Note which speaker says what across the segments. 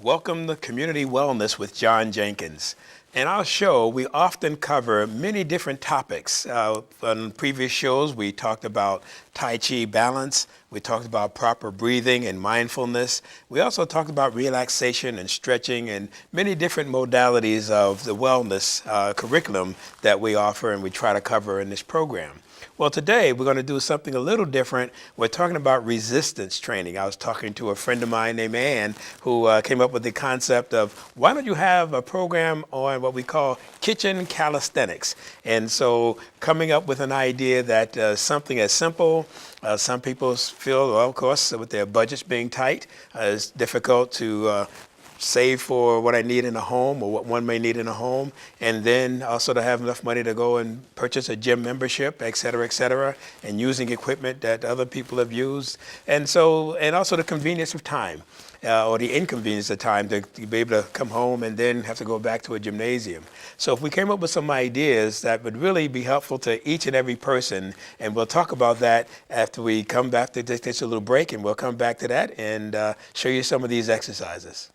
Speaker 1: Welcome to Community Wellness with John Jenkins. In our show, we often cover many different topics. On previous shows, we talked about Tai Chi balance. We talked about proper breathing and mindfulness. We also talked about relaxation and stretching and many different modalities of the wellness curriculum that we offer and we try to cover in this program. Well, today we're going to do something a little different. We're talking about resistance training. I was talking to a friend of mine named Ann who came up with the concept of why don't you have a program on what we call kitchen calisthenics. And so coming up with an idea that something as simple, some people feel, well, of course, with their budgets being tight, it's difficult to save for what I need in a home or what one may need in a home, and then also to have enough money to go and purchase a gym membership, et cetera, and using equipment that other people have used. And so, and also the convenience of time. Or the inconvenience of time to be able to come home and then have to go back to a gymnasium. So if we came up with some ideas that would really be helpful to each and every person, and we'll talk about that after we come back to this a little break, and we'll come back to that and show you some of these exercises.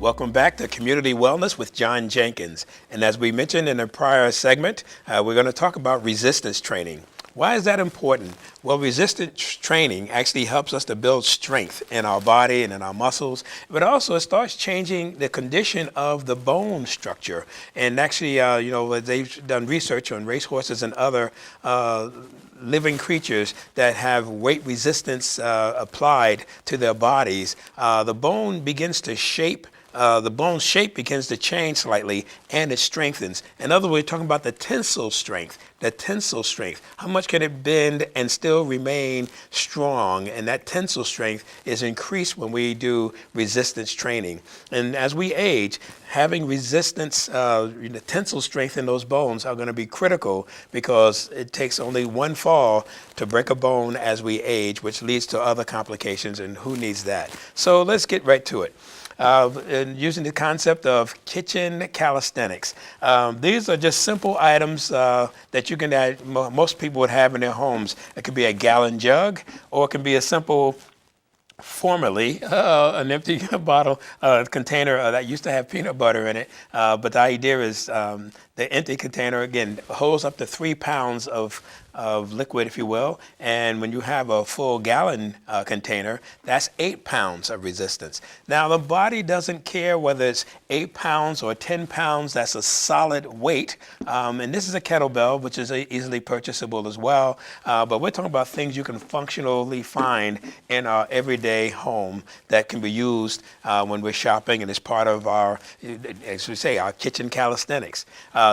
Speaker 1: Welcome back to Community Wellness with John Jenkins. And as we mentioned in a prior segment, we're going to talk about resistance training. Why is that important? Well, resistance training actually helps us to build strength in our body and in our muscles, but also it starts changing the condition of the bone structure. And actually, they've done research on racehorses and other living creatures that have weight resistance applied to their bodies. The bone begins to shape. The bone shape begins to change slightly and it strengthens. In other words, we're talking about the tensile strength. How much can it bend and still remain strong? And that tensile strength is increased when we do resistance training. And as we age, having resistance, tensile strength in those bones are going to be critical because it takes only one fall to break a bone as we age, which leads to other complications, and who needs that? So let's get right to it. And using the concept of kitchen calisthenics. These are just simple items that you can add, most people would have in their homes. It could be a gallon jug, or it can be a simple, formerly an empty bottle container that used to have peanut butter in it. But the idea is the empty container, again, holds up to 3 pounds of liquid, if you will. And when you have a full gallon container, that's 8 pounds of resistance. Now, the body doesn't care whether it's 8 pounds or 10 pounds. That's a solid weight. And this is a kettlebell, which is easily purchasable as well. But we're talking about things you can functionally find in our everyday home that can be used when we're shopping, and it's part of our, as we say, our kitchen calisthenics.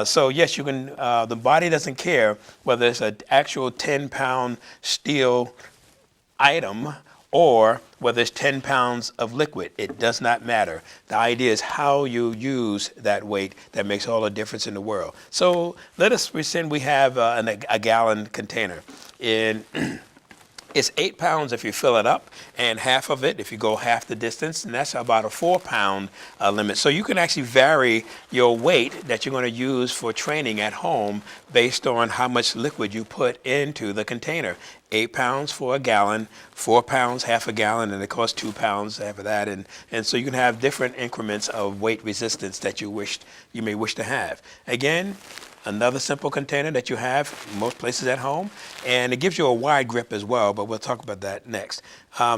Speaker 1: So yes, you can. The body doesn't care whether it's an actual 10-pound steel item or whether it's 10 pounds of liquid. It does not matter. The idea is how you use that weight that makes all the difference in the world. So let us pretend we have a gallon container. It's 8 pounds if you fill it up, and half of it if you go half the distance, and that's about a 4-pound limit. So you can actually vary your weight that you're going to use for training at home based on how much liquid you put into the container. 8 pounds for a gallon, 4 pounds, half a gallon, and it costs 2 pounds after that. And so you can have different increments of weight resistance that you may wish to have. Again, another simple container that you have most places at home, and it gives you a wide grip as well, but we'll talk about that next.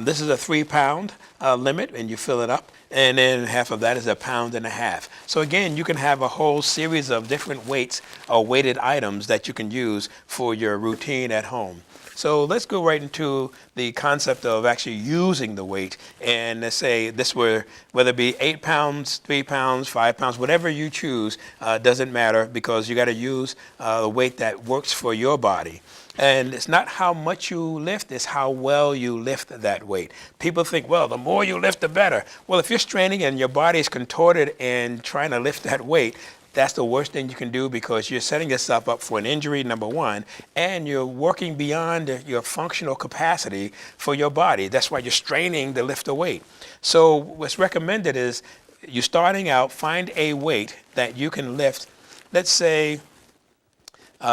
Speaker 1: This is a 3-pound limit, and you fill it up, and then half of that is 1.5 pounds. So again, you can have a whole series of different weights or weighted items that you can use for your routine at home. So let's go right into the concept of actually using the weight. And let's say this were, whether it be 8 pounds, 3 pounds, 5 pounds, whatever you choose, doesn't matter, because you got to use the weight that works for your body. And it's not how much you lift, it's how well you lift that weight. People think, well, the more you lift, the better. Well, if you're straining and your body is contorted and trying to lift that weight, that's the worst thing you can do, because you're setting yourself up for an injury, number one, and you're working beyond your functional capacity for your body. That's why you're straining to lift the weight. So what's recommended is, you starting out, find a weight that you can lift, let's say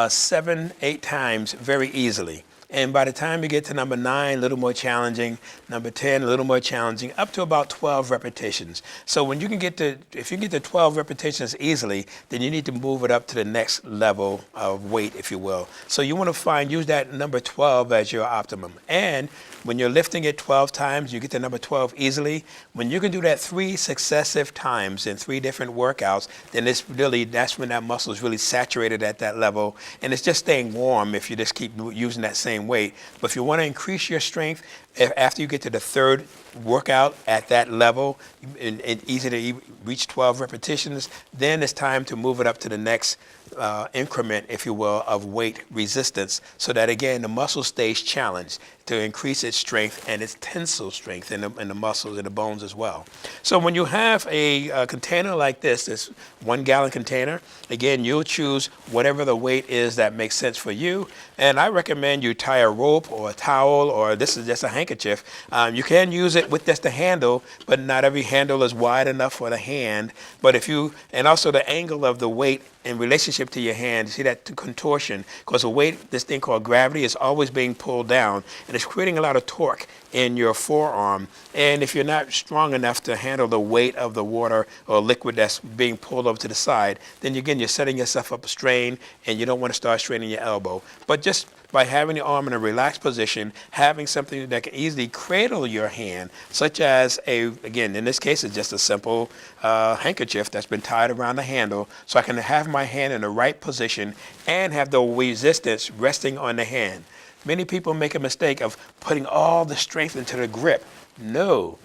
Speaker 1: 7, 8 times very easily. And by the time you get to number 9, a little more challenging, number 10, a little more challenging, up to about 12 repetitions. So when you can get to, if you get to 12 repetitions easily, then you need to move it up to the next level of weight, if you will. So you want to use that number 12 as your optimum. And when you're lifting it 12 times, you get to number 12 easily. When you can do that 3 successive times in 3 different workouts, then that's when that muscle is really saturated at that level. And it's just staying warm if you just keep using that same weight. But if you want to increase your strength, after you get to the 3rd workout at that level, and easy to reach 12 repetitions, then it's time to move it up to the next increment, if you will, of weight resistance, so that again the muscle stays challenged to increase its strength and its tensile strength in the muscles and the bones as well. So when you have a container like this 1 gallon container, again, you'll choose whatever the weight is that makes sense for you. And I recommend you tie a rope or a towel, or this is just a handkerchief. You can use it with just a handle, but not every handle is wide enough for the hand. But and also the angle of the weight in relationship to your hand, you see that contortion, because the weight, this thing called gravity, is always being pulled down, and it's creating a lot of torque in your forearm. And if you're not strong enough to handle the weight of the water or liquid that's being pulled over to the side, then again, you're setting yourself up a strain, and you don't want to start straining your elbow. But just by having the arm in a relaxed position, having something that can easily cradle your hand, such as again, in this case, it's just a simple handkerchief that's been tied around the handle, so I can have my hand in the right position and have the resistance resting on the hand. Many people make a mistake of putting all the strength into the grip. No,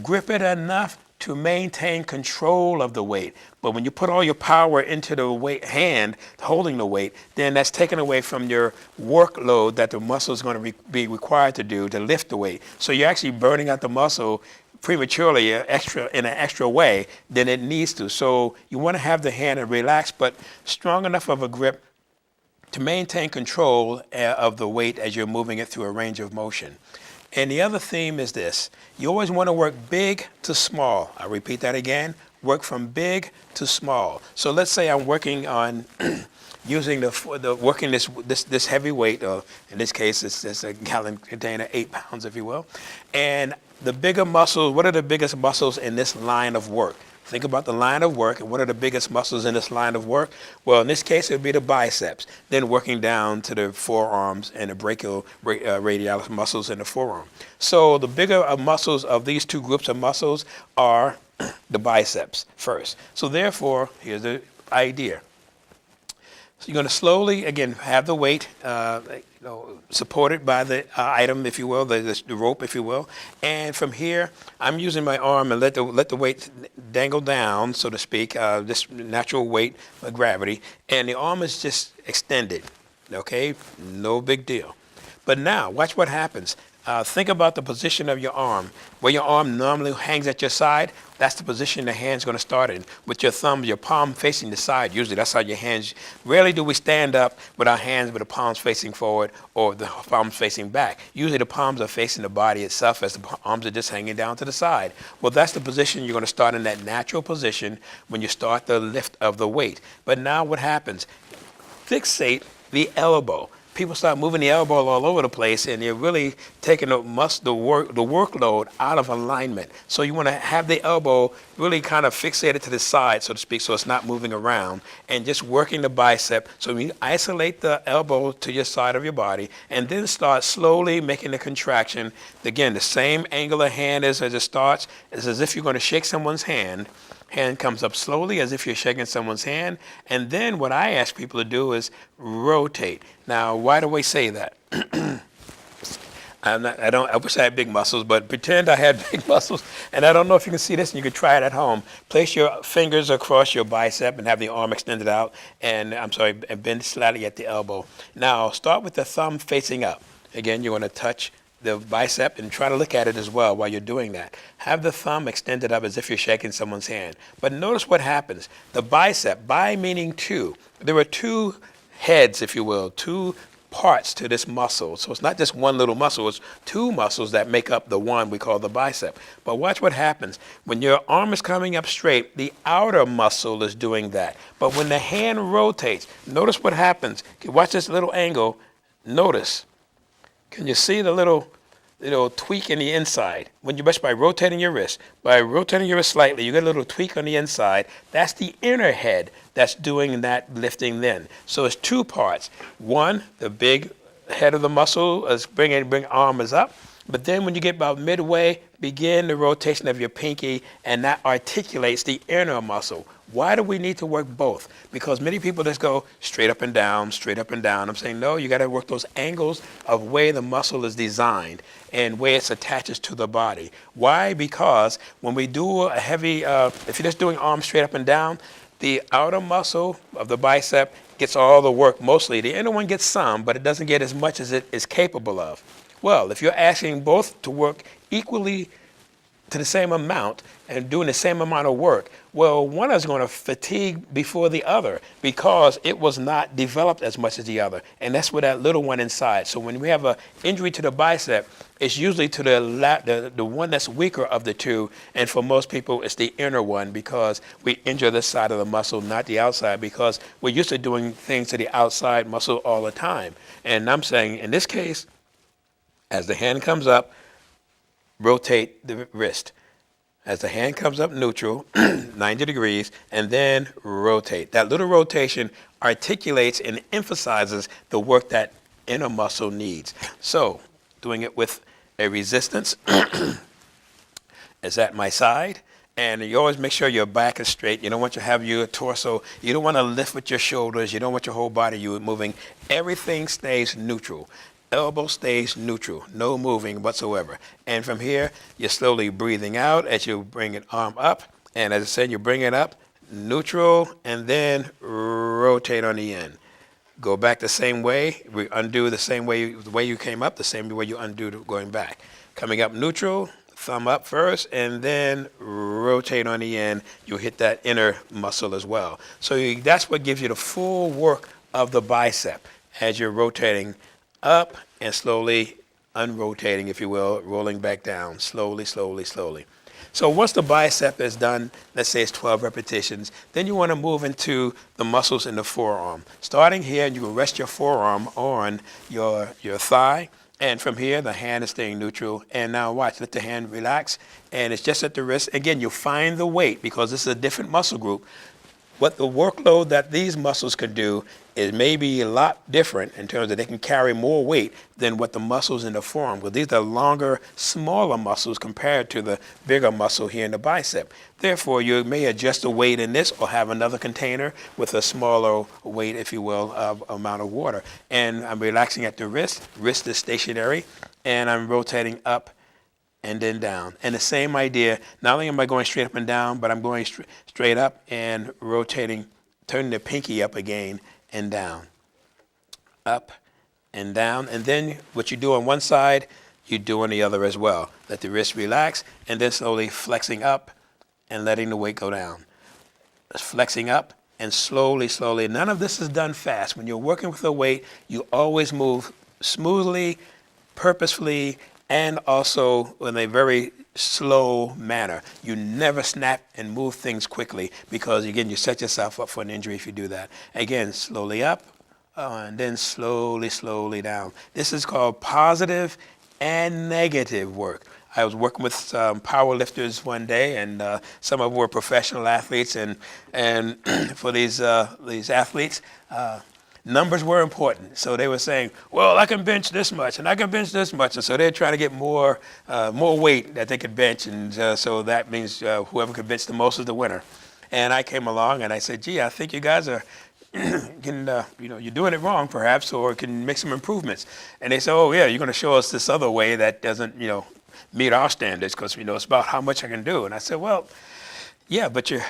Speaker 1: grip it enough to maintain control of the weight. But when you put all your power into the hand holding the weight, then that's taken away from your workload that the muscle is going to be required to do to lift the weight. So you're actually burning out the muscle prematurely in an extra way than it needs to. So you want to have the hand relaxed but strong enough of a grip to maintain control of the weight as you're moving it through a range of motion. And the other theme is this: you always want to work big to small. I'll repeat that again. Work from big to small. So let's say I'm working on using working this heavy weight, or in this case, it's a gallon container, 8 pounds, if you will. And the bigger muscles, what are the biggest muscles in this line of work? Think about the line of work, and what are the biggest muscles in this line of work? Well, in this case, it would be the biceps, then working down to the forearms and the brachioradialis muscles in the forearm. So the bigger muscles of these 2 groups of muscles are the biceps first. So therefore, here's the idea. So you're going to slowly, again, have the weight supported by the item, if you will, the rope, if you will. And from here, I'm using my arm and let the weight dangle down, so to speak, this natural weight of gravity. And the arm is just extended, okay? No big deal. But now, watch what happens. Think about the position of your arm. Where your arm normally hangs at your side, that's the position the hand's going to start in. With your thumb, your palm facing the side. Usually that's how your hands, rarely do we stand up with our hands with the palms facing forward or the palms facing back. Usually the palms are facing the body itself as the arms are just hanging down to the side. Well, that's the position you're going to start in, that natural position when you start the lift of the weight. But now what happens? Fixate the elbow. People start moving the elbow all over the place, and you're really taking the workload out of alignment. So you want to have the elbow really kind of fixated to the side, so to speak, so it's not moving around, and just working the bicep. So you isolate the elbow to your side of your body, and then start slowly making the contraction. Again, the same angle of hand as it starts. It's as if you're going to shake someone's hand. Hand comes up slowly as if you're shaking someone's hand. And then what I ask people to do is rotate. Now, why do we say that? I wish I had big muscles, but pretend I had big muscles. And I don't know if you can see this, and you can try it at home. Place your fingers across your bicep and have the arm extended out, and and bend slightly at the elbow. Now, start with the thumb facing up. Again, you want to touch the bicep and try to look at it as well while you're doing that. Have the thumb extended up as if you're shaking someone's hand. But notice what happens. The bicep, bi meaning two, there are two heads, if you will, two parts to this muscle. So it's not just one little muscle, it's two muscles that make up the one we call the bicep. But watch what happens. When your arm is coming up straight, the outer muscle is doing that. But when the hand rotates, notice what happens. Watch this little angle. Notice. Can you see the little tweak in the inside? When you just by rotating your wrist slightly, you get a little tweak on the inside. That's the inner head that's doing that lifting then. So it's two parts. One, the big head of the muscle is bring arm is up. But then when you get about midway, begin the rotation of your pinky, and that articulates the inner muscle. Why do we need to work both? Because many people just go straight up and down, straight up and down. I'm saying, no, you got to work those angles of where the muscle is designed and where it attaches to the body. Why? Because when we do a heavy, if you're just doing arms straight up and down, the outer muscle of the bicep gets all the work mostly. The inner one gets some, but it doesn't get as much as it is capable of. Well, if you're asking both to work equally to the same amount and doing the same amount of work, well, one is going to fatigue before the other because it was not developed as much as the other. And that's where that little one inside. So when we have an injury to the bicep, it's usually to the one that's weaker of the two. And for most people, it's the inner one because we injure this side of the muscle, not the outside, because we're used to doing things to the outside muscle all the time. And I'm saying, in this case, as the hand comes up, rotate the wrist. As the hand comes up neutral, 90 degrees, and then rotate. That little rotation articulates and emphasizes the work that inner muscle needs. So, doing it with a resistance is at my side. And you always make sure your back is straight. You don't want to have your torso. You don't want to lift with your shoulders. You don't want your whole body moving. Everything stays neutral. Elbow stays neutral, no moving whatsoever. And from here, you're slowly breathing out as you bring it arm up. And as I said, you bring it up, neutral, and then rotate on the end. Go back the same way. We undo the same way, the way you came up, the same way you undo going back. Coming up neutral, thumb up first, and then rotate on the end. You'll hit that inner muscle as well. So that's what gives you the full work of the bicep as you're rotating up and slowly unrotating, if you will, rolling back down, slowly, slowly, slowly. So once the bicep is done, let's say it's 12 repetitions, then you want to move into the muscles in the forearm. Starting here, you will rest your forearm on your thigh, and from here, the hand is staying neutral. And now watch, let the hand relax, and it's just at the wrist. Again, you'll find the weight because this is a different muscle group. What the workload that these muscles can do is maybe a lot different in terms of they can carry more weight than what the muscles in the forearm, because these are longer, smaller muscles compared to the bigger muscle here in the bicep. Therefore, you may adjust the weight in this or have another container with a smaller weight, if you will, of amount of water. And I'm relaxing at the wrist. Wrist is stationary, and I'm rotating up and then down. And the same idea, not only am I going straight up and down, but I'm going straight up and rotating, turning the pinky up again and down. Up and down. And then what you do on one side, you do on the other as well. Let the wrist relax, and then slowly flexing up and letting the weight go down. Flexing up and slowly, slowly. None of this is done fast. When you're working with a weight, you always move smoothly, purposefully, and also in a very slow manner. You never snap and move things quickly because, again, you set yourself up for an injury if you do that. Again, slowly up and then slowly, slowly down. This is called positive and negative work. I was working with some power lifters one day, and some of them were professional athletes, and for these athletes, numbers were important. So they were saying, well, I can bench this much, and I can bench this much. And so they're trying to get more weight that they could bench. And so that means whoever could bench the most is the winner. And I came along and I said, gee, I think you guys are you're doing it wrong perhaps, or it can make some improvements. And they say, oh yeah, you're going to show us this other way that doesn't, meet our standards because, it's about how much I can do. And I said, well, yeah, but you're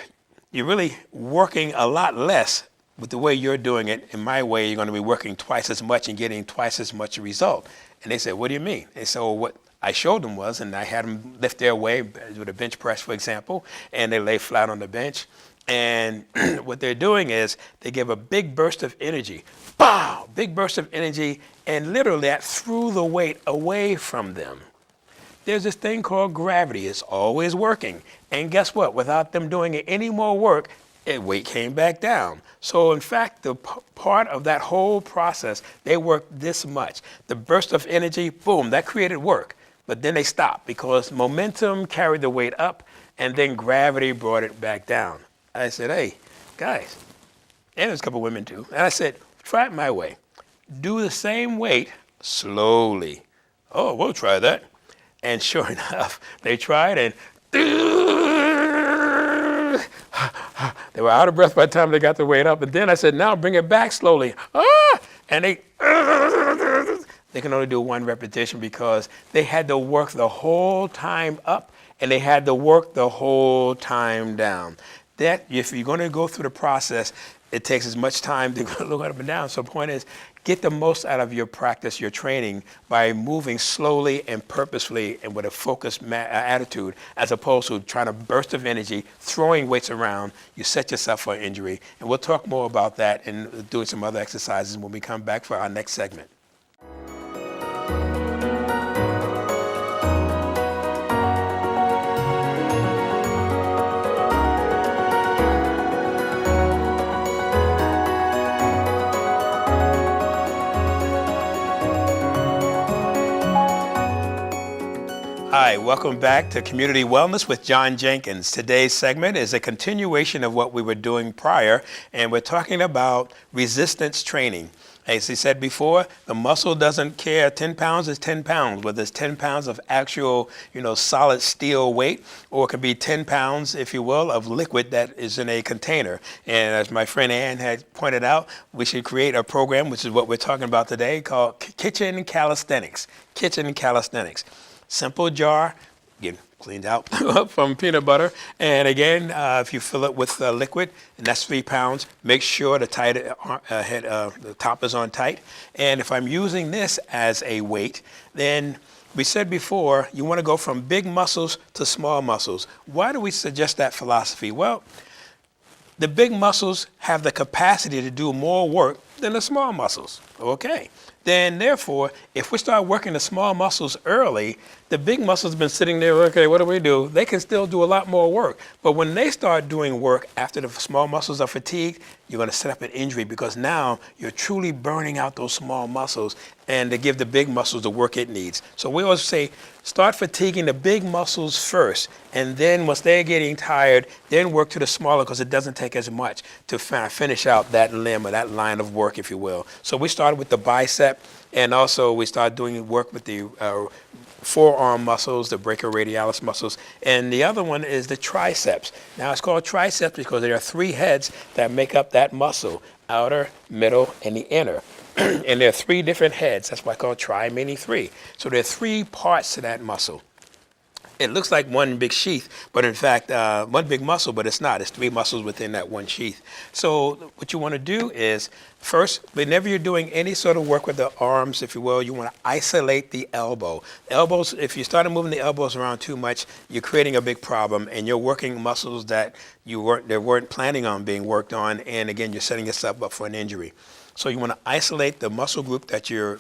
Speaker 1: really working a lot less with the way you're doing it. In my way, you're going to be working twice as much and getting twice as much result. And they said, what do you mean? They said, well, what I showed them was, and I had them lift their weight with a bench press, for example, and they lay flat on the bench. And what they're doing is they give a big burst of energy, pow, big burst of energy, and literally that threw the weight away from them. There's this thing called gravity. It's always working. And guess what? Without them doing any more work, weight came back down. So in fact, the part of that whole process, they worked this much. The burst of energy, boom, that created work. But then they stopped because momentum carried the weight up and then gravity brought it back down. I said, hey, guys, and there's a couple women too. And I said, try it my way. Do the same weight slowly. Oh, we'll try that. And sure enough, they tried and they were out of breath by the time they got the weight up. And then I said, now bring it back slowly. And they can only do one repetition because they had to work the whole time up and they had to work the whole time down. That, if you're going to go through the process, it takes as much time to look up and down. So the point is, get the most out of your practice, your training, by moving slowly and purposefully and with a focused attitude, as opposed to trying to burst of energy, throwing weights around. You set yourself for injury. And we'll talk more about that and doing some other exercises when we come back for our next segment. Hi, welcome back to Community Wellness with John Jenkins. Today's segment is a continuation of what we were doing prior, and we're talking about resistance training. As he said before, the muscle doesn't care. 10 pounds is 10 pounds, whether it's 10 pounds of actual, solid steel weight, or it could be 10 pounds, if you will, of liquid that is in a container. And as my friend Ann had pointed out, we should create a program, which is what we're talking about today, called Kitchen Calisthenics. Kitchen Calisthenics. Simple jar, again, cleaned out from peanut butter. And again, if you fill it with liquid, and that's 3 pounds, make sure the top is on tight. And if I'm using this as a weight, then we said before, you want to go from big muscles to small muscles. Why do we suggest that philosophy? Well, the big muscles have the capacity to do more work than the small muscles. Okay. Then therefore, if we start working the small muscles early, the big muscles have been sitting there, okay, what do? They can still do a lot more work. But when they start doing work after the small muscles are fatigued, you're going to set up an injury because now you're truly burning out those small muscles and to give the big muscles the work it needs. So we always say, start fatiguing the big muscles first, and then once they're getting tired, then work to the smaller because it doesn't take as much to finish out that limb or that line of work, if you will. So we started with the bicep, and also we started doing work with the forearm muscles, the brachioradialis muscles, and the other one is the triceps. Now it's called triceps because there are 3 heads that make up that muscle, outer, middle, and the inner. And there are 3 different heads. That's why it's called tri, meaning 3. So there are 3 parts to that muscle. It looks like one big sheath, but in fact, one big muscle, but it's not. It's 3 muscles within that one sheath. So what you want to do is, first, whenever you're doing any sort of work with the arms, if you will, you want to isolate the elbow. Elbows, if you start moving the elbows around too much, you're creating a big problem, and you're working muscles that they weren't planning on being worked on, and again, you're setting yourself up for an injury. So you want to isolate the muscle group that you're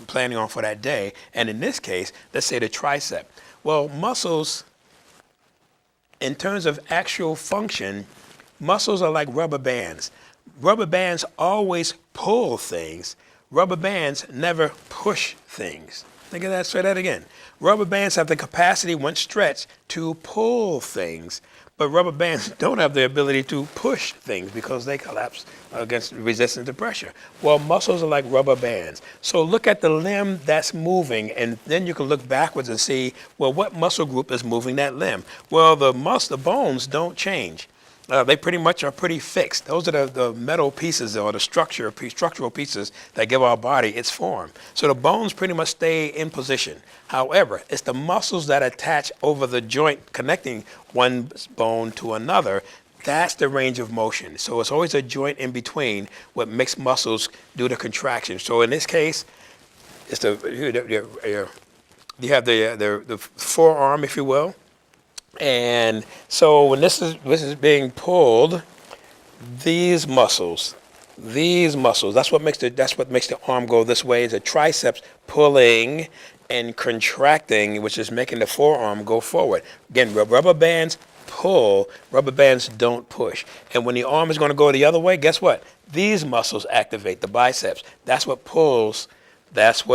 Speaker 1: planning on for that day, and in this case, let's say the tricep. Well, muscles, in terms of actual function, muscles are like rubber bands. Rubber bands always pull things. Rubber bands never push things. Think of that, say that again. Rubber bands have the capacity, once stretched, to pull things, but rubber bands don't have the ability to push things because they collapse against resistance to pressure. Well, muscles are like rubber bands. So look at the limb that's moving, and then you can look backwards and see, well, what muscle group is moving that limb? Well, the bones don't change. they pretty much are pretty fixed. Those are the metal pieces or the structural pieces that give our body its form. So the bones pretty much stay in position. However, it's the muscles that attach over the joint connecting one bone to another. That's the range of motion. So it's always a joint in between what makes muscles do the contraction. So in this case, it's you have the forearm, if you will. And so when this is being pulled, these muscles, that's what makes the arm go this way, is the triceps pulling and contracting, which is making the forearm go forward. Again, rubber bands pull, rubber bands don't push. And when the arm is going to go the other way, guess what? These muscles activate, the biceps. That's what pulls this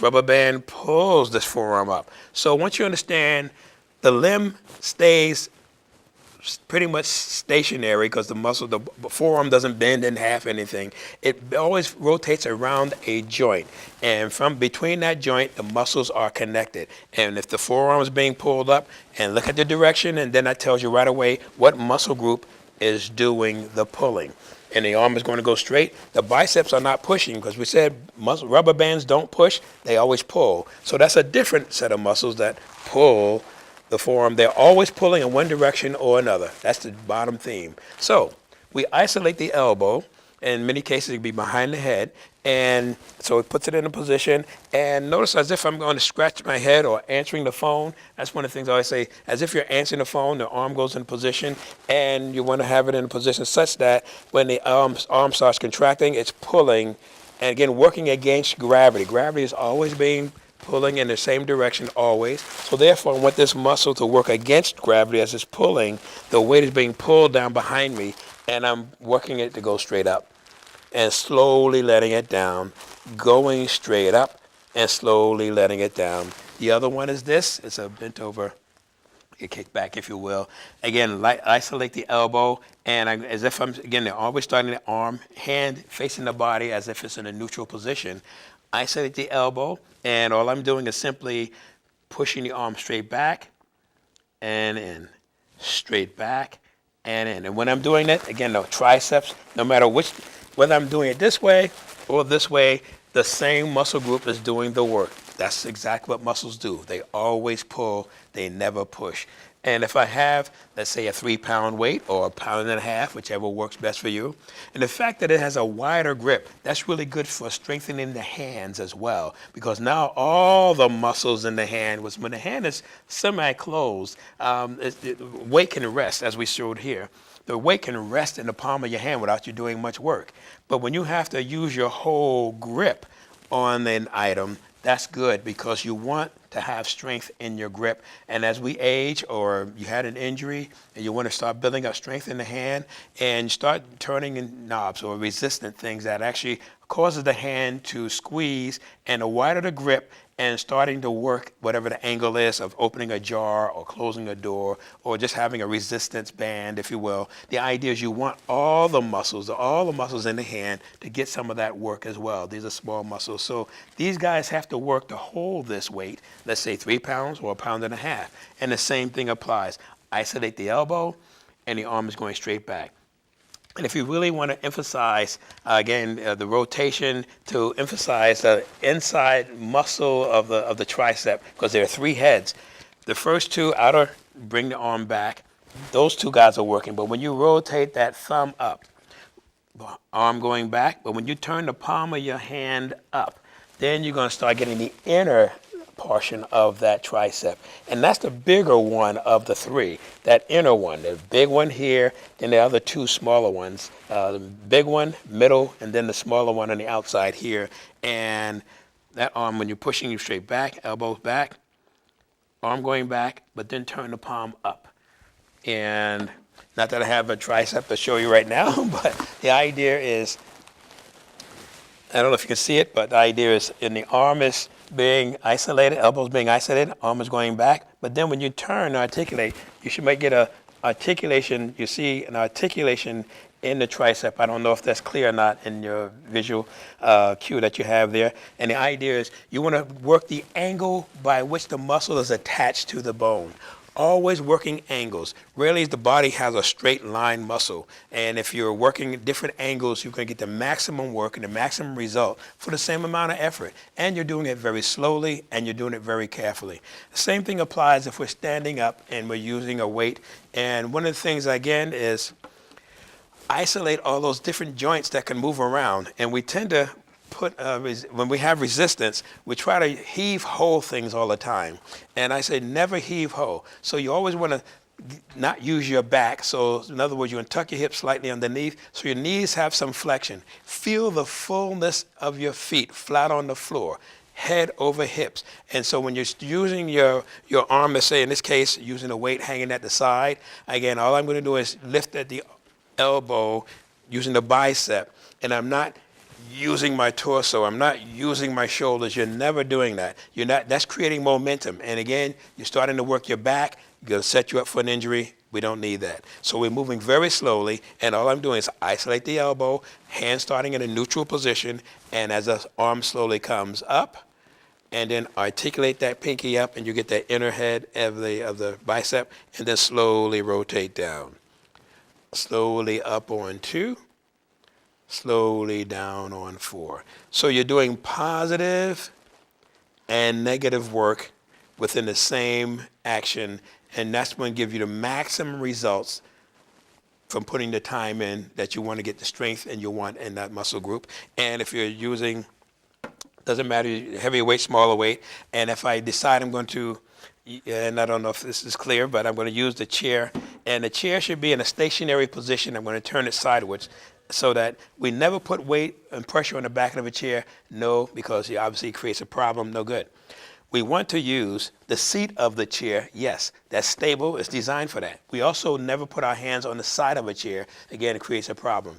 Speaker 1: rubber band pulls this forearm up. So once you understand, the limb stays pretty much stationary because the forearm doesn't bend in half anything. It always rotates around a joint. And from between that joint, the muscles are connected. And if the forearm is being pulled up, and look at the direction, and then that tells you right away what muscle group is doing the pulling. And the arm is going to go straight. The biceps are not pushing because we said rubber bands don't push, they always pull. So that's a different set of muscles that pull the forearm. They're always pulling in one direction or another. That's the bottom theme. So we isolate the elbow. In many cases, it can be behind the head. And so it puts it in a position. And notice as if I'm going to scratch my head or answering the phone. That's one of the things I always say. As if you're answering the phone, the arm goes in position. And you want to have it in a position such that when the arm starts contracting, it's pulling. And again, working against gravity. Gravity is always pulling in the same direction always. So therefore, I want this muscle to work against gravity as it's pulling. The weight is being pulled down behind me, and I'm working it to go straight up and slowly letting it down, going straight up and slowly letting it down. The other one is this. It's a bent over, a kick back, if you will. Again, isolate the elbow, and as if they're always starting the arm, hand facing the body as if it's in a neutral position. Isolate the elbow, and all I'm doing is simply pushing the arm straight back and in, straight back and in. And when I'm doing that, again, the triceps, no matter whether I'm doing it this way or this way, the same muscle group is doing the work. That's exactly what muscles do. They always pull, they never push. And if I have, let's say, a 3-pound weight or 1.5 pounds, whichever works best for you, and the fact that it has a wider grip, that's really good for strengthening the hands as well, because now all the muscles in the hand, when the hand is semi-closed, weight can rest, as we showed here. The weight can rest in the palm of your hand without you doing much work. But when you have to use your whole grip on an item, that's good because you want to have strength in your grip. And as we age, or you had an injury and you want to start building up strength in the hand, and start turning in knobs or resistant things that actually causes the hand to squeeze, and the wider the grip, and starting to work whatever the angle is of opening a jar or closing a door or just having a resistance band, if you will. The idea is you want all the muscles in the hand to get some of that work as well. These are small muscles. So these guys have to work to hold this weight, let's say 3 pounds or 1.5 pounds. And the same thing applies. Isolate the elbow, and the arm is going straight back. And if you really want to emphasize, the rotation, to emphasize the inside muscle of the tricep, because there are 3 heads. The first 2 outer bring the arm back. Those 2 guys are working. But when you rotate that thumb up, arm going back, but when you turn the palm of your hand up, then you're going to start getting the inner portion of that tricep. And that's the bigger one of the 3, that inner one. The big one here, and the other 2 smaller ones. The big one, middle, and then the smaller one on the outside here. And that arm, when you're pushing you straight back, elbows back, arm going back, but then turn the palm up. And not that I have a tricep to show you right now, but the idea is, I don't know if you can see it, but the idea is, in the arm is being isolated, elbows being isolated, arm is going back. But then when you turn and articulate, you might get a articulation. You see an articulation in the tricep. I don't know if that's clear or not in your visual cue that you have there. And the idea is you want to work the angle by which the muscle is attached to the bone. always working angles. Rarely the body has a straight line muscle. And if you're working at different angles, you're going to get the maximum work and the maximum result for the same amount of effort. And you're doing it very slowly and you're doing it very carefully. The same thing applies if we're standing up and we're using a weight. And one of the things, again, is isolate all those different joints that can move around. And we tend to when we have resistance, we try to heave ho things all the time. And I say never heave ho. So you always want to not use your back. So in other words, you want to tuck your hips slightly underneath so your knees have some flexion. Feel the fullness of your feet flat on the floor, head over hips. And so when you're using your arm, let's say in this case, using a weight hanging at the side, again, all I'm going to do is lift at the elbow using the bicep. And I'm not using my torso. I'm not using my shoulders. You're never doing that. You're not. That's creating momentum. And again, you're starting to work your back. Going to set you up for an injury. We don't need that. So we're moving very slowly, and all I'm doing is isolate the elbow, hand starting in a neutral position, and as the arm slowly comes up, and then articulate that pinky up, and you get that inner head of the bicep, and then slowly rotate down. Slowly up on 2. Slowly down on 4. So you're doing positive and negative work within the same action, and that's going to give you the maximum results from putting the time in that you want to get the strength and you want in that muscle group. And if you're using, doesn't matter, heavier weight, smaller weight, and if I decide I'm going to, and I don't know if this is clear, but I'm going to use the chair, and the chair should be in a stationary position. I'm going to turn it sideways, so that we never put weight and pressure on the back of a chair. No, because it obviously creates a problem. No good. We want to use the seat of the chair. Yes, that's stable. It's designed for that. We also never put our hands on the side of a chair. Again, it creates a problem.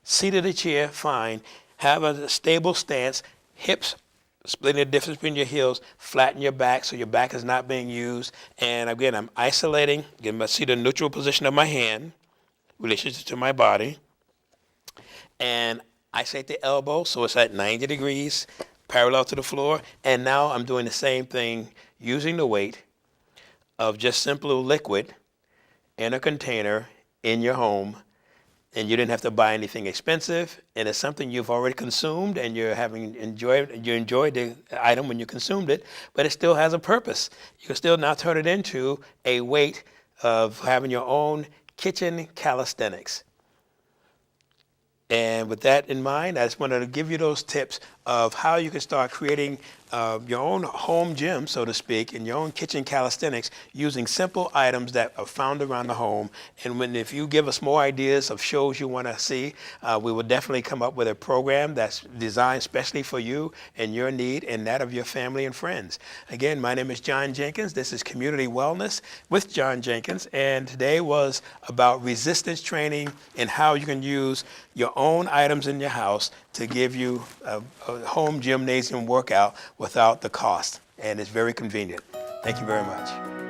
Speaker 1: Seat of the chair, fine. Have a stable stance. Hips, splitting the difference between your heels. Flatten your back so your back is not being used. And again, I'm isolating. Again, I see the neutral position of my hand, relationship to my body. And isolate the elbow so it's at 90 degrees, parallel to the floor. And now I'm doing the same thing using the weight of just simple liquid in a container in your home. And you didn't have to buy anything expensive. And it's something you've already consumed and you enjoyed the item when you consumed it, but it still has a purpose. You can still now turn it into a weight of having your own kitchen calisthenics. And with that in mind, I just wanted to give you those tips of how you can start creating your own home gym, so to speak, and your own kitchen calisthenics using simple items that are found around the home. And if you give us more ideas of shows you want to see, we will definitely come up with a program that's designed specially for you and your need and that of your family and friends. Again, my name is John Jenkins. This is Community Wellness with John Jenkins. And today was about resistance training and how you can use your own items in your house to give you a home gymnasium workout without the cost. And it's very convenient. Thank you very much.